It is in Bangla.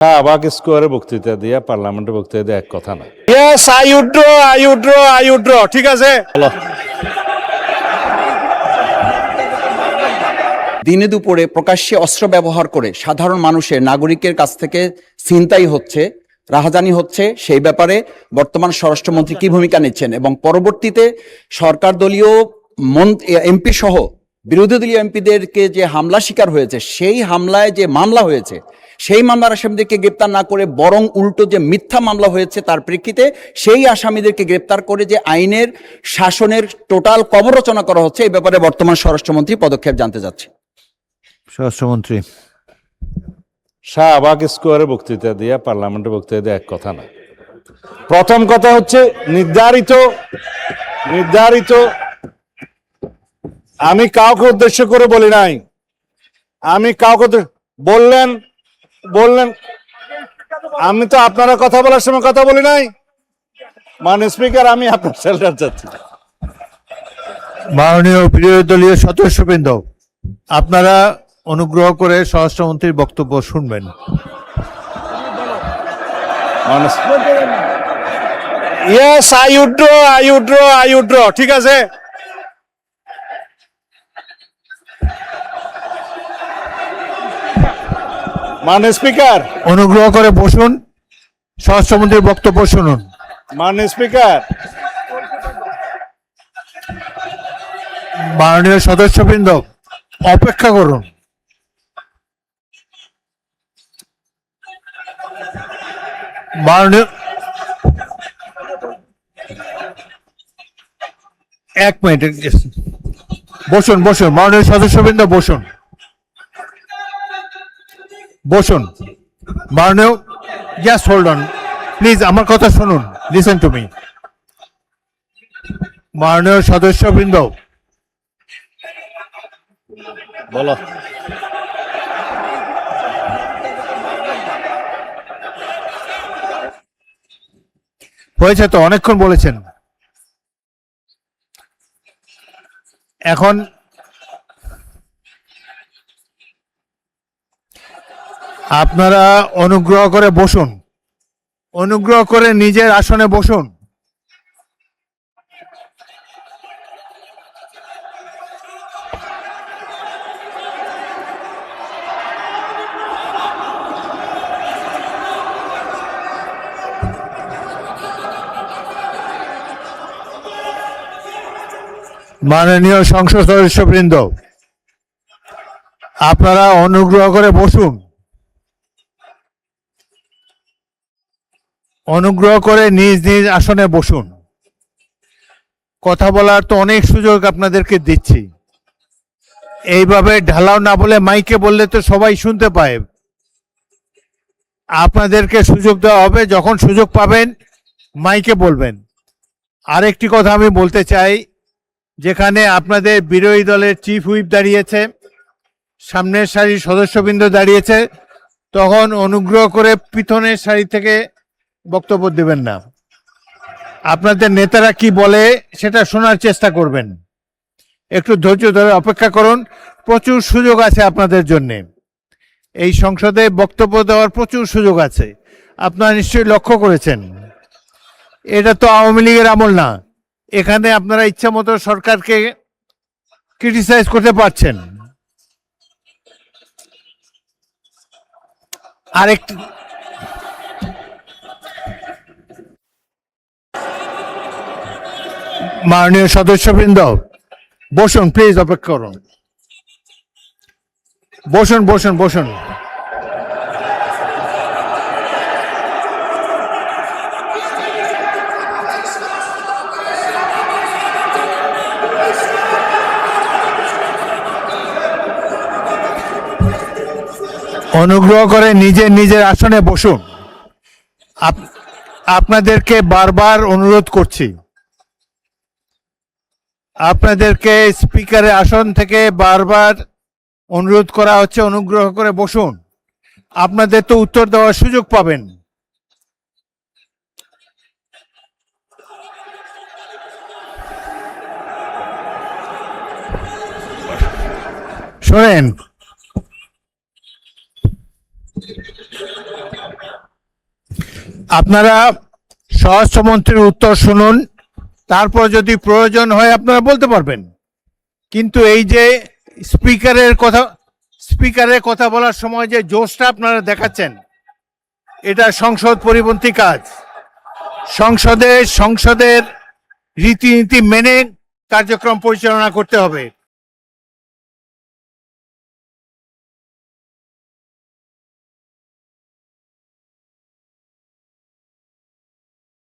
শাহবাগ স্কোয়ারে বক্তৃতা দিয়া পার্লামেন্টে বক্তৃতা দিয়ে এক কথা না। Yes, I Woodrow. ঠিক আছে। দিনে দুপুরে প্রকাশ্যে অস্ত্র ব্যবহার করে সাধারণ মানুষের নাগরিকের কাছ থেকে ছিনতাই হচ্ছে, রাহাজানি হচ্ছে, সেই ব্যাপারে বর্তমান স্বরাষ্ট্রমন্ত্রী কি ভূমিকা নিচ্ছেন এবং পরবর্তীতে সরকার দলীয় এমপি সহ বিরোধী দলীয় এমপিদেরকে যে হামলা শিকার হয়েছে, সেই হামলায় যে মামলা হয়েছে, সেই মামলার আসামিদেরকে গ্রেপ্তার না করে বরং উল্টো যে মিথ্যা মামলা হয়েছে তার প্রেক্ষিতে সেই আসামিদেরকে গ্রেপ্তার করে যে আইনের শাসনের টোটাল কবর রচনা করা হচ্ছে, এই ব্যাপারে বর্তমান স্বরাষ্ট্রমন্ত্রী পদক্ষেপ জানতে যাচ্ছে। স্বরাষ্ট্রমন্ত্রী। শাহবাগ স্কোয়ারে বক্তৃতা দিয়া পার্লামেন্টে বক্তৃতা দিয়ে এক কথা না। প্রথম কথা হচ্ছে নির্ধারিত আমি কাউকে উদ্দেশ্য করে বলি নাই। আমি কাউকে বললেন আমি তো আপনারা কথা বলার সময় কথা বলি নাই। মাননীয় স্পিকার, আমি আপনার শেল্টার চাচ্ছি। মাননীয় বিরোধী দলীয় সদস্যবৃন্দ, আপনারা অনুগ্রহ করে স্বরাষ্ট্রমন্ত্রীর বক্তব্য শুনবেন। Yes, I Woodrow. ঠিক আছে। মাননীয় স্পিকার, অনুগ্রহ করে বসুন, স্বরাষ্ট্রমন্ত্রীর বক্তব্য শুনুন। মাননীয় স্পিকার, মাননীয় সদস্যবৃন্দ, অপেক্ষা করুন। মাননীয়, এক মিনিট বসুন। মাননীয় সদস্যবৃন্দ বসুন। মাননীয়, জাস্ট হোল্ড অন প্লিজ, আমার কথা শুনুন, লিসেন টু মি। মাননীয় সদস্যবৃন্দ, বলো। হয়েছে তো, অনেকক্ষণ বলেছেন। এখন আপনারা অনুগ্রহ করে বসুন, অনুগ্রহ করে নিজের আসনে বসুন। মাননীয় সংসদ সদস্যবৃন্দ, আপনারা অনুগ্রহ করে বসুন। অনুগ্রহ করে নিজ নিজ আসনে বসুন। কথা বলার তো অনেক সুযোগ আপনাদেরকে দিচ্ছি, এইভাবে ঢালাও না বলে মাইকে বললে তো সবাই শুনতে পায়। আপনাদেরকে সুযোগ দেওয়া হবে, যখন সুযোগ পাবেন মাইকে বলবেন। আরেকটি কথা আমি বলতে চাই, যেখানে আপনাদের বিরোধী দলের চিফ হুইপ দাঁড়িয়েছে, সামনের সারির সদস্যবৃন্দ দাঁড়িয়েছে, তখন অনুগ্রহ করে পিছনের সারি থেকে বক্তব্য দেবেন না। আপনাদের নেতারা কি বলে সেটা শোনার চেষ্টা করবেন। একটু ধৈর্য ধরে অপেক্ষা করুন, প্রচুর সুযোগ আছে আপনাদের জন্যে। এই সংসদে বক্তব্য দেওয়ার প্রচুর সুযোগ আছে, আপনারা নিশ্চয়ই লক্ষ্য করেছেন। এটা তো আওয়ামী লীগের আমল না, এখানে আপনারা ইচ্ছা মতো সরকারকে ক্রিটিসাইজ করতে পারছেন। আরেকটি, মাননীয় সদস্যবৃন্দ বসুন, প্লিজ অপেক্ষা করুন। বসুন। অনুগ্রহ করে নিজের আসনে বসুন। আপনাদেরকে বারবার অনুরোধ করছি, আপনাদেরকে স্পিকারের আসন থেকে বারবার অনুরোধ করা হচ্ছে, অনুগ্রহ করে বসুন। আপনাদের তো উত্তর দেওয়ার সুযোগ পাবেন। শোনেন, আপনারা স্বরাষ্ট্রমন্ত্রীর উত্তর শুনুন, তারপর যদি প্রয়োজন হয় আপনারা বলতে পারবেন। কিন্তু এই যে স্পিকারের কথা বলার সময় যে জোশটা আপনারা দেখাচ্ছেন, এটা সংসদ পরিপন্থী কাজ। সংসদের রীতিনীতি মেনে কার্যক্রম পরিচালনা করতে হবে।